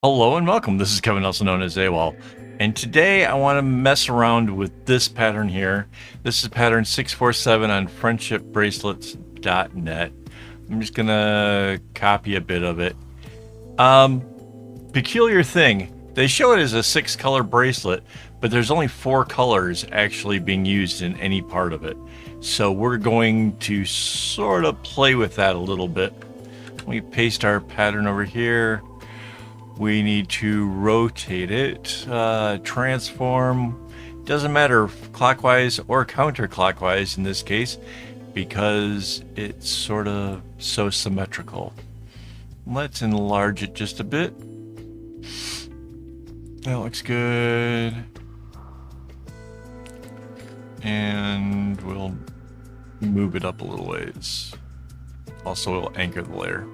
Hello and welcome. This is Kevin, also known as AWOL. And today I want to mess around with this pattern here. This is pattern 647 on friendshipbracelets.net. I'm just going to copy a bit of it. Peculiar thing, they show it as a 6-color bracelet, but there's only 4 colors actually being used in any part of it. So we're going to sort of play with that a little bit. We paste our pattern over here. We need to rotate it, transform, doesn't matter clockwise or counterclockwise in this case, because it's sort of so symmetrical. Let's enlarge it just a bit. That looks good. And we'll move it up a little ways. Also, it'll anchor the layer.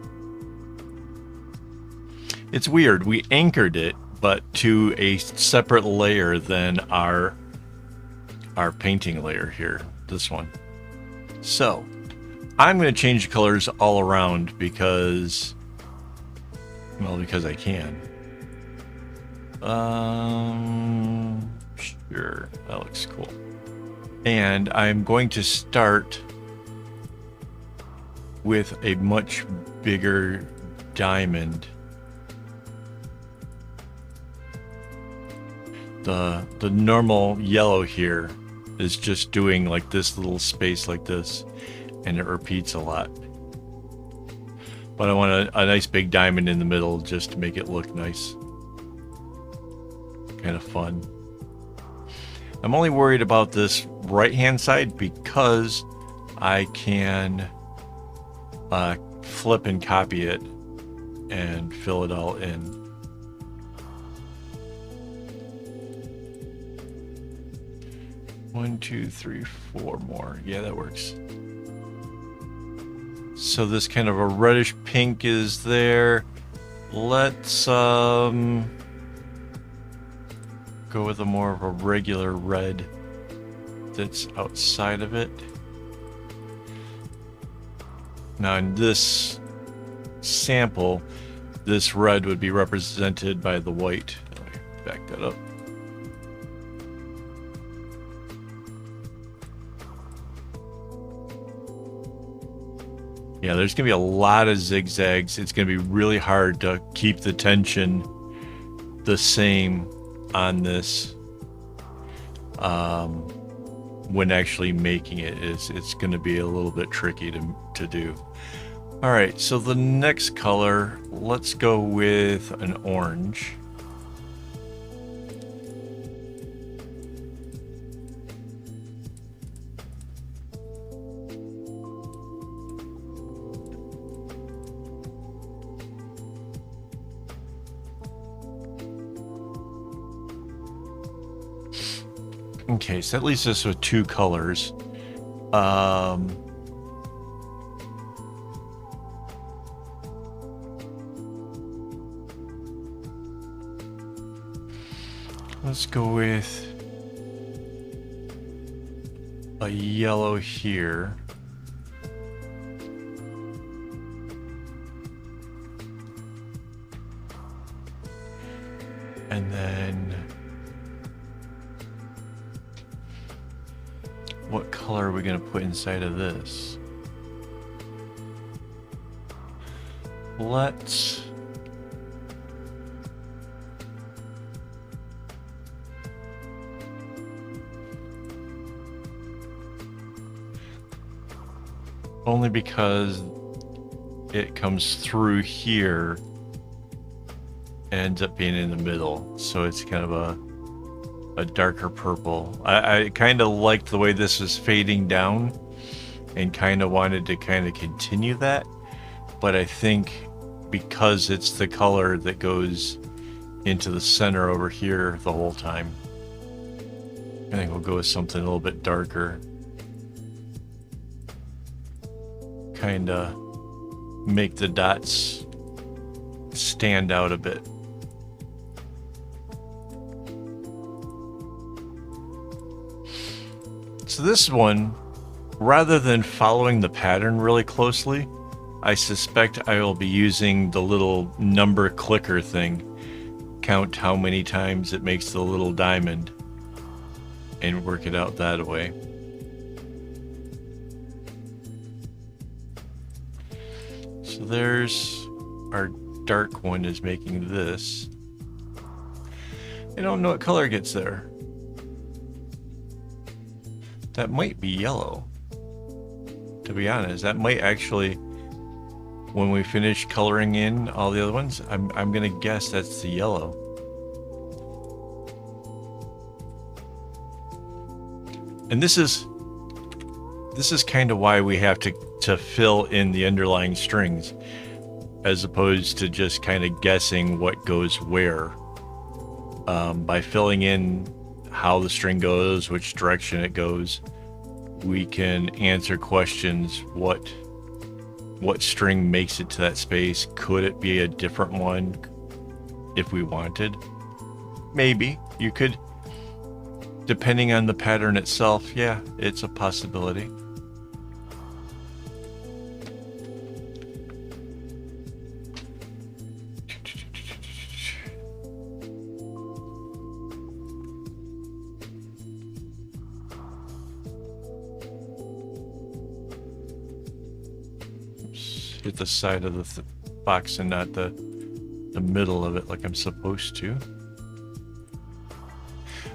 It's weird, we anchored it, but to a separate layer than our painting layer here, this one. So, I'm going to change the colors all around because, well, because I can. Sure, that looks cool. And I'm going to start with a much bigger diamond. The normal yellow here is just doing like this little space like this, and it repeats a lot. But I want a nice big diamond in the middle just to make it look nice. Kind of fun. I'm only worried about this right hand side because I can flip and copy it and fill it all in. One, two, three, 4 more. Yeah, that works. So this kind of a reddish pink is there. Let's go with a more of a regular red that's outside of it. Now in this sample, this red would be represented by the white. Let me back that up. Yeah, there's going to be a lot of zigzags. It's going to be really hard to keep the tension the same on this when actually making it. It's going to be a little bit tricky to do. All right, so the next color, let's go with an orange. Okay, so that leaves us with 2 colors. Let's go with a yellow here. And then what color are we going to put inside of this? Let's only because it comes through here, ends up being in the middle, so it's kind of a darker purple. I kind of liked the way this was fading down and kind of wanted to kind of continue that, but I think because it's the color that goes into the center over here the whole time, I think we'll go with something a little bit darker. Kind of make the dots stand out a bit. So this one, rather than following the pattern really closely, I suspect I will be using the little number clicker thing count how many times it makes the little diamond and work it out that way. So there's our dark one is making this. I don't know what color gets there. That might be yellow. To be honest, that might actually, when we finish coloring in all the other ones, I'm gonna guess that's the yellow. And this is kind of why we have to fill in the underlying strings, as opposed to just kind of guessing what goes where. By filling in how the string goes, which direction it goes, we can answer questions. What string makes it to that space? Could it be a different one if we wanted? Maybe. You could, depending on the pattern itself. Yeah, it's a possibility. Hit the side of the box and not the middle of it like I'm supposed to.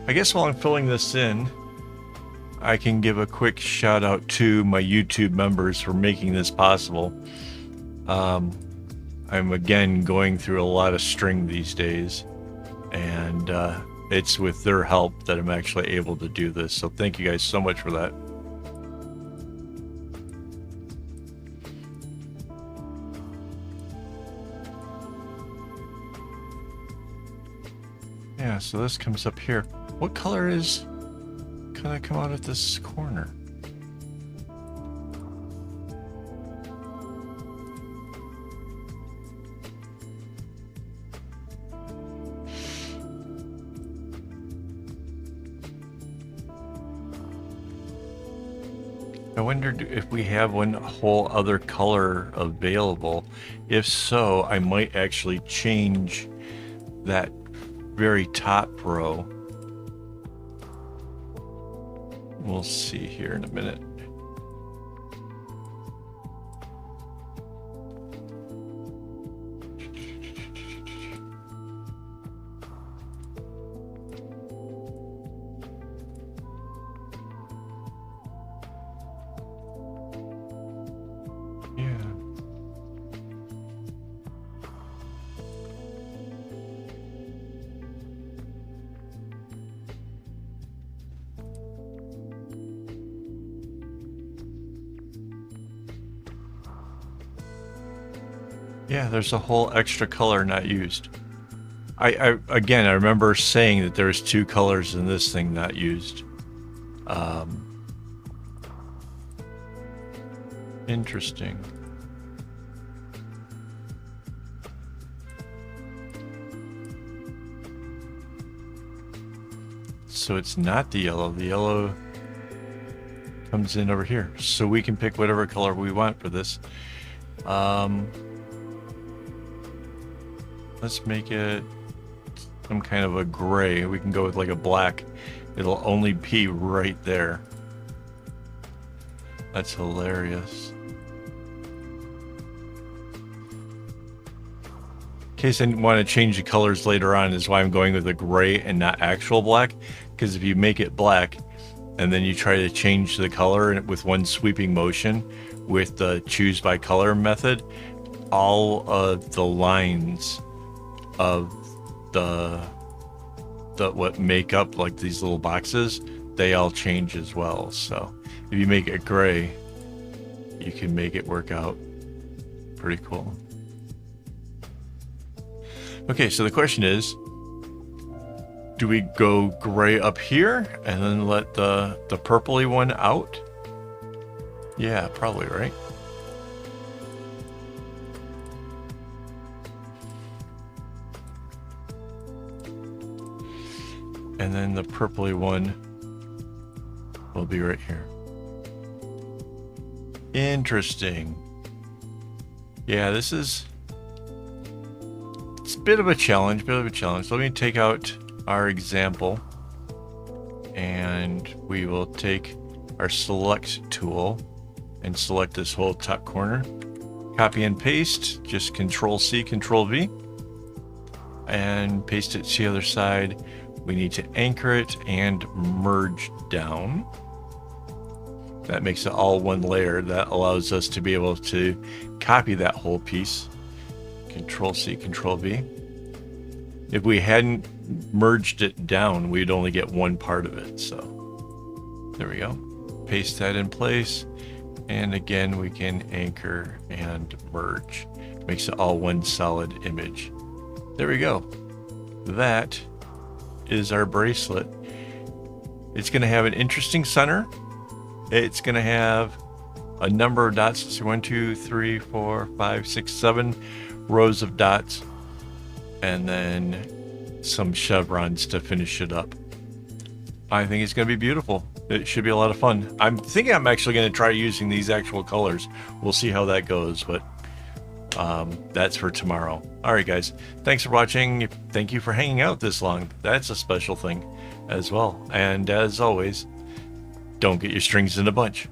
I guess while I'm filling this in, I can give a quick shout out to my YouTube members for making this possible. I'm again going through a lot of string these days, and it's with their help that I'm actually able to do this. So thank you guys so much for that. Yeah, so this comes up here. What color is gonna come out at this corner? I wondered if we have one whole other color available. If so, I might actually change that very top row. We'll see here in a minute. Yeah, there's a whole extra color not used. I again, I remember saying that there's two colors in this thing not used. Interesting. So it's not the yellow. The yellow comes in over here. So we can pick whatever color we want for this. Let's make it some kind of a gray. We can go with like a black. It'll only be right there. That's hilarious. In case I want to change the colors later on is why I'm going with a gray and not actual black. Because if you make it black and then you try to change the color with one sweeping motion with the choose by color method, all of the lines of the what make up like these little boxes, they all change as well. So if you make it gray, you can make it work out pretty cool. Okay, so the question is, do we go gray up here and then let the purpley one out? Yeah, probably, right? And then the purpley one will be right here. Interesting. Yeah, it's bit of a challenge, Let me take out our example, and we will take our select tool and select this whole top corner. Copy and paste, just Control C, Control V, and paste it to the other side. We need to anchor it and merge down. That makes it all one layer. That allows us to be able to copy that whole piece. Control C, Control V. If we hadn't merged it down, we'd only get one part of it. So there we go. Paste that in place. And again, we can anchor and merge. Makes it all one solid image. There we go. That is our bracelet. It's going to have an interesting center. It's going to have a number of dots. So 1, 2, 3, 4, 5, 6, 7 rows of dots, and then some chevrons to finish it up. I think it's going to be beautiful. It should be a lot of fun. I'm thinking I'm actually going to try using these actual colors. We'll see how that goes, but that's for tomorrow. All right, guys. Thanks for watching. Thank you for hanging out this long. That's a special thing as well. And as always, don't get your strings in a bunch.